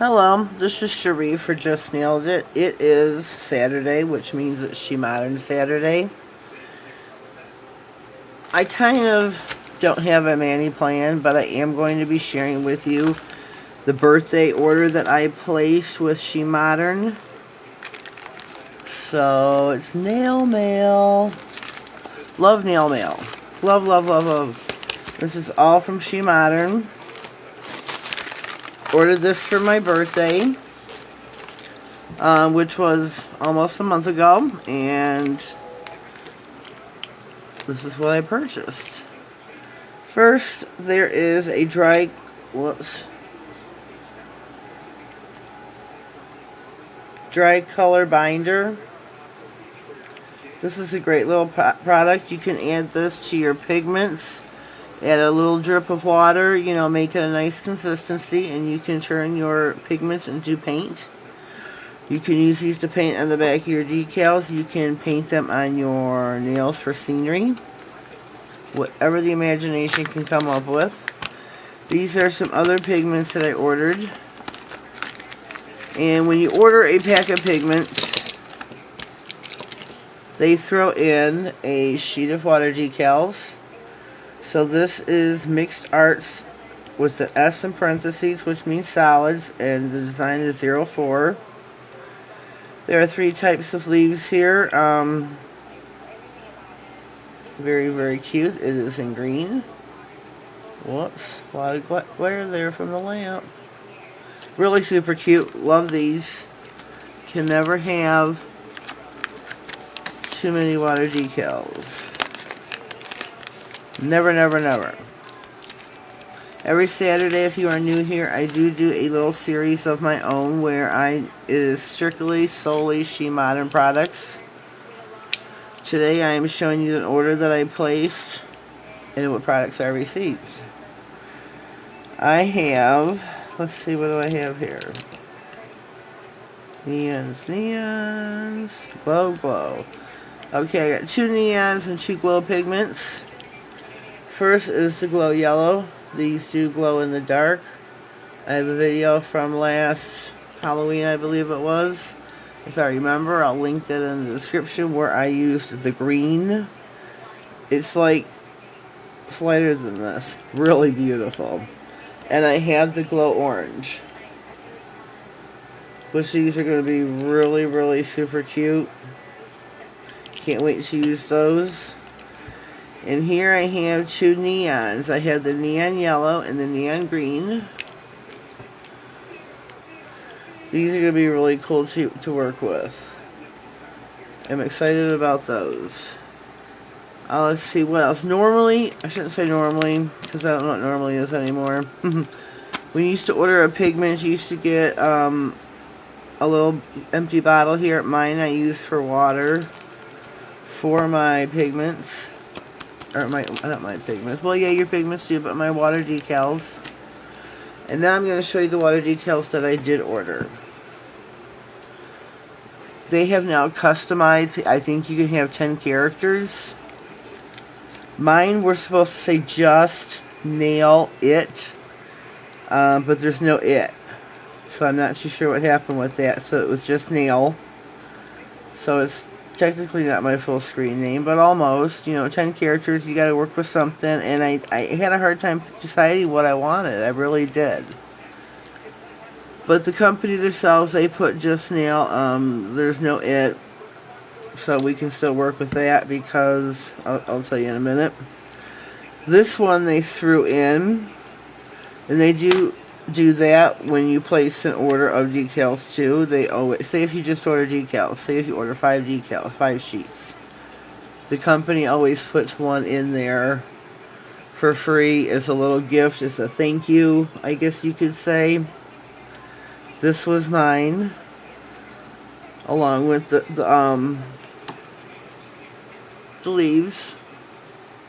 Hello, this is Cherie for Just Nailed It. It is Saturday, which means it's Shemodern Saturday. I kind of don't have a mani plan, but I am going to be sharing with you the birthday order that I placed with Shemodern. So it's nail mail. Love nail mail. Love, love, love, love. This is all from Shemodern. Ordered this for my birthday, which was almost a month ago, and this is what I purchased. First, there is a dry color binder. This is a great little product. You can add this to your pigments. Add a little drip of water, make it a nice consistency, and you can turn your pigments into paint. You can use these to paint on the back of your decals. You can paint them on your nails for scenery. Whatever the imagination can come up with. These are some other pigments that I ordered. And when you order a pack of pigments, they throw in a sheet of water decals. So this is Mixed Arts with the S in parentheses, which means solids, and the design is 04. There are 3 types of leaves here. Very, very cute. It is in green. Whoops, a lot of glare there from the lamp. Really super cute. Love these. Can never have too many water decals. Never, never, never. Every Saturday, if you are new here, I do a little series of my own where it is strictly, solely Shemodern products. Today, I am showing you an order that I placed and what products I received. I have, let's see, what do I have here? Neons, glow. Okay, I got 2 neons and 2 glow pigments. First is the glow yellow. These do glow in the dark. I have a video from last Halloween, I believe it was. If I remember, I'll link that in the description where I used the green. It's like lighter than this. Really beautiful. And I have the glow orange, which these are going to be really, really super cute. Can't wait to use those. And here I have 2 neons. I have the neon yellow and the neon green. These are going to be really cool to work with. I'm excited about those. Let's see what else. Normally, I shouldn't say normally, because I don't know what normally is anymore. When you used to order a pigment, you used to get a little empty bottle here. Mine I use for water for my pigments. Or not my pigments. Well, yeah, your pigments too, but my water decals. And now I'm going to show you the water decals that I did order. They have now customized. I think you can have 10 characters. Mine were supposed to say just nail it, but there's no it. So I'm not too sure what happened with that. So it was just nail. So it's technically not my full screen name, but almost. 10 characters, you gotta work with something, and I had a hard time deciding what I wanted. I really did. But the company themselves, they put just nail. There's no it, so we can still work with that because I'll tell you in a minute. This one they threw in, and they do that when you place an order of decals too. They always say, if you just order decals, say if you order 5 decals, 5 sheets, the company always puts one in there for free as a little gift, as a thank you, I guess you could say. This was mine, along with the leaves.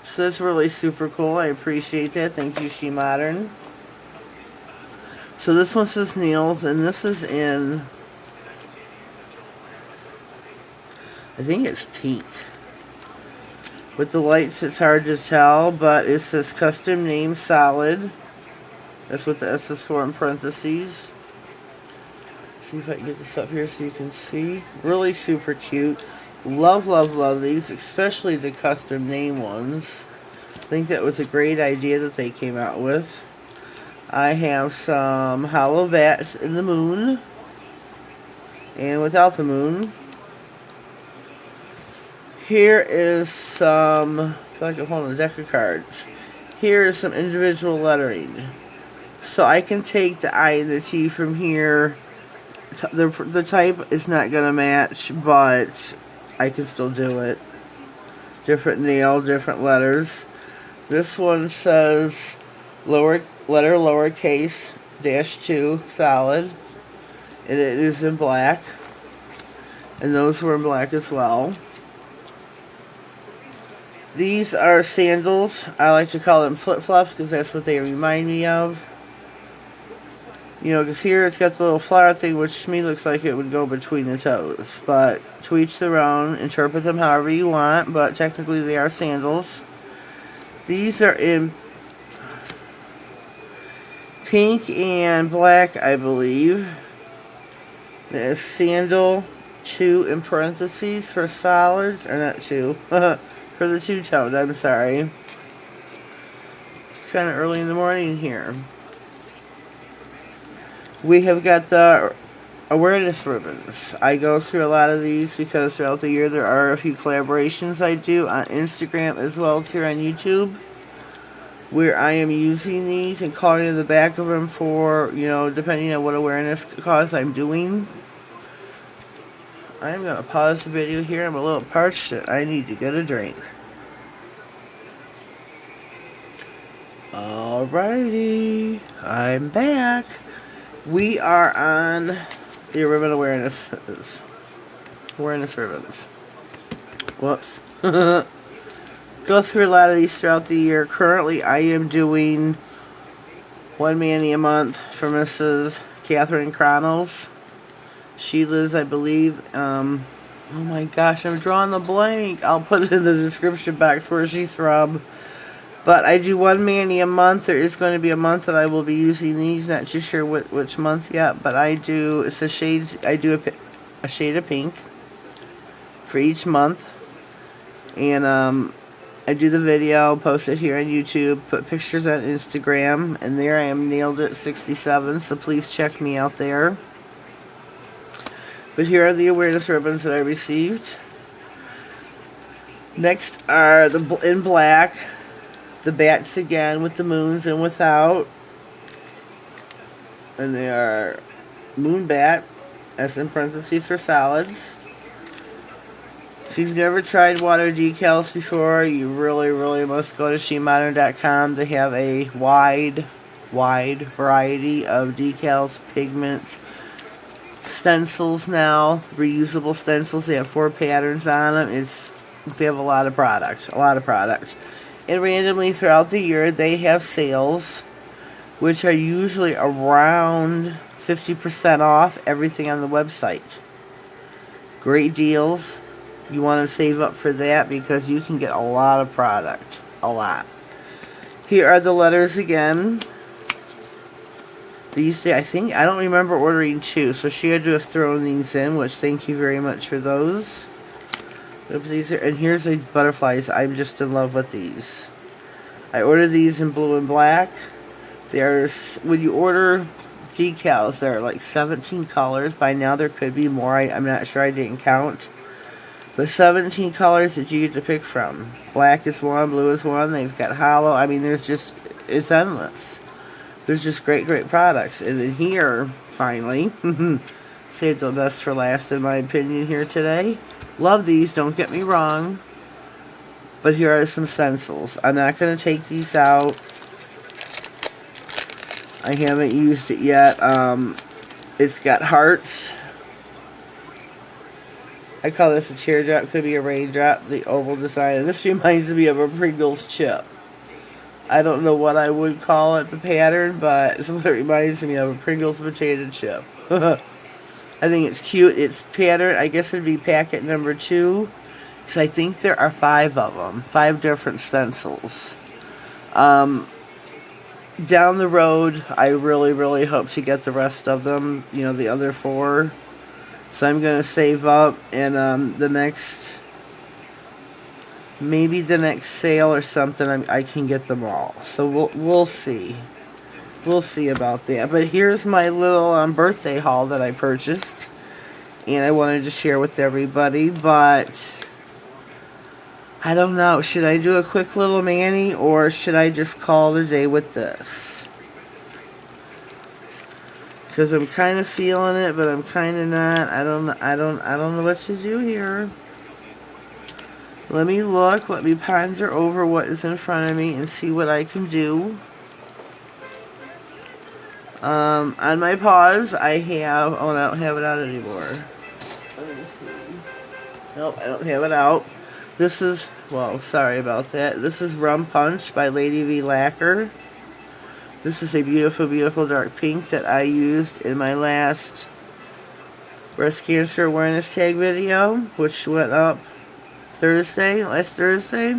So that's really super cool. I appreciate that. Thank you, Shemodern. So this one says nails, and this is in, I think it's pink. With the lights, it's hard to tell, but it says custom name solid. That's what the S is for in parentheses. see if I can get this up here so you can see. Really super cute. Love, love, love these, especially the custom name ones. I think that was a great idea that they came out with. I have some hollow bats in the moon and without the moon. Here is some, I feel like I'm holding a deck of cards. Here is some individual lettering. So I can take the I and the T from here. The type is not going to match, but I can still do it. Different nail, different letters. This one says lowercase -2 solid. And it is in black. And those were in black as well. These are sandals. I like to call them flip-flops because that's what they remind me of. You know, because here it's got the little flower thing, which to me looks like it would go between the toes. But to each their own. Interpret them however you want. But technically they are sandals. These are in pink and black, I believe. There's sandal 2 in parentheses for solids. Or not 2. For the two-toned, I'm sorry. It's kind of early in the morning here. We have got the awareness ribbons. I go through a lot of these because throughout the year there are a few collaborations I do on Instagram as well as here on YouTube, where I am using these and calling in the back of them for, you know, depending on what awareness cause I'm doing. I'm going to pause the video here. I'm a little parched and I need to get a drink. Alrighty, I'm back. We are on the ribbon awareness ribbons. Whoops. Go through a lot of these throughout the year. Currently, I am doing one Manny a month for Mrs. Catherine Cronels. She lives, I believe, oh my gosh, I'm drawing the blank. I'll put it in the description box where she's from. But I do one Manny a month. There is going to be a month that I will be using these. Not too sure which month yet, but I do, it's the shades, I do a shade of pink for each month. And I do the video, post it here on YouTube, put pictures on Instagram, and there I am, Nailed It 67, so please check me out there. But here are the awareness ribbons that I received. Next are the in black, the bats again with the moons and without. And they are moon bat, as in parentheses for solids. If you've never tried water decals before, you really, really must go to Shemodern.com. They have a wide variety of decals, pigments, stencils now, reusable stencils. They have 4 patterns on them. They have a lot of products, And randomly throughout the year, they have sales, which are usually around 50% off everything on the website. Great deals. You want to save up for that because you can get a lot of product. A lot. Here are the letters again. These, I don't remember ordering 2, so she had to have thrown these in, which thank you very much for those. These are, and here's these butterflies. I'm just in love with these. I ordered these in blue and black. There's, when you order decals, there are like 17 colors. By now there could be more. I'm not sure, I didn't count. But 17 colors that you get to pick from. Black is one, blue is one. They've got hollow. I mean, there's just, it's endless. There's just great products. And then here, finally, saved the best for last in my opinion here today. Love these, don't get me wrong. But here are some stencils. I'm not going to take these out. I haven't used it yet. It's got hearts. I call this a teardrop, could be a raindrop, the oval design. And this reminds me of a Pringles chip. I don't know what I would call it, the pattern, but it's what it reminds me of, a Pringles potato chip. I think it's cute. It's patterned, I guess it'd be packet number 2. So I think there are 5 of them. 5 different stencils. down the road, I really, really hope to get the rest of them, you know, the other 4. So I'm going to save up, and the next, maybe the next sale or something, I can get them all. So we'll see. We'll see about that. But here's my little birthday haul that I purchased, and I wanted to share with everybody. But I don't know. Should I do a quick little mani, or should I just call it a day with this? Because I'm kind of feeling it, but I'm kind of not. I don't know what to do here. Let me look. Let me ponder over what is in front of me and see what I can do. On my paws, I have. Oh, I don't have it out anymore. Let me see. Nope, I don't have it out. This is, well, sorry about that. This is Rum Punch by Lady V Lacquer. This is a beautiful, beautiful dark pink that I used in my last breast cancer awareness tag video, which went up last Thursday.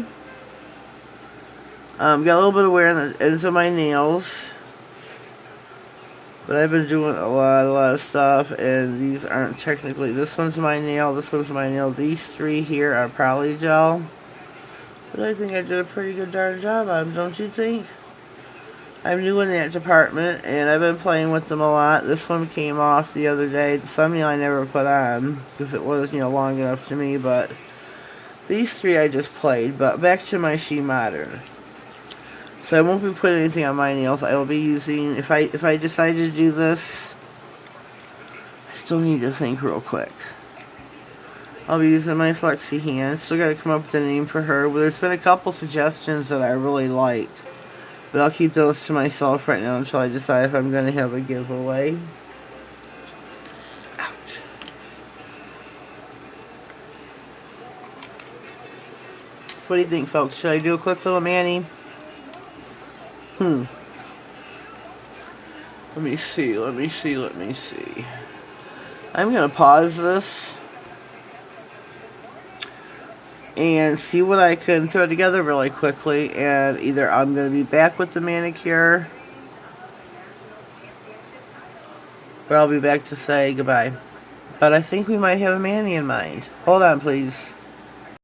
Got a little bit of wear on the ends of my nails. But I've been doing a lot of stuff, and these aren't technically, this one's my nail, this one's my nail. These 3 here are poly gel. But I think I did a pretty good darn job on them, don't you think? I'm new in that department, and I've been playing with them a lot. This one came off the other day. The thumbnail I never put on, because it was, you know, long enough to me, but these 3 I just played. But back to my Shemodern. So I won't be putting anything on my nails. I will be using, if I decide to do this, I still need to think real quick. I'll be using my flexi hand. Still got to come up with a name for her. Well, there's been a couple suggestions that I really like, but I'll keep those to myself right now until I decide if I'm going to have a giveaway. Ouch. What do you think, folks? Should I do a quick little mani? Let me see. I'm going to pause this and see what I can throw together really quickly, and either I'm going to be back with the manicure, or I'll be back to say goodbye. But I think we might have a mani in mind. Hold on, please.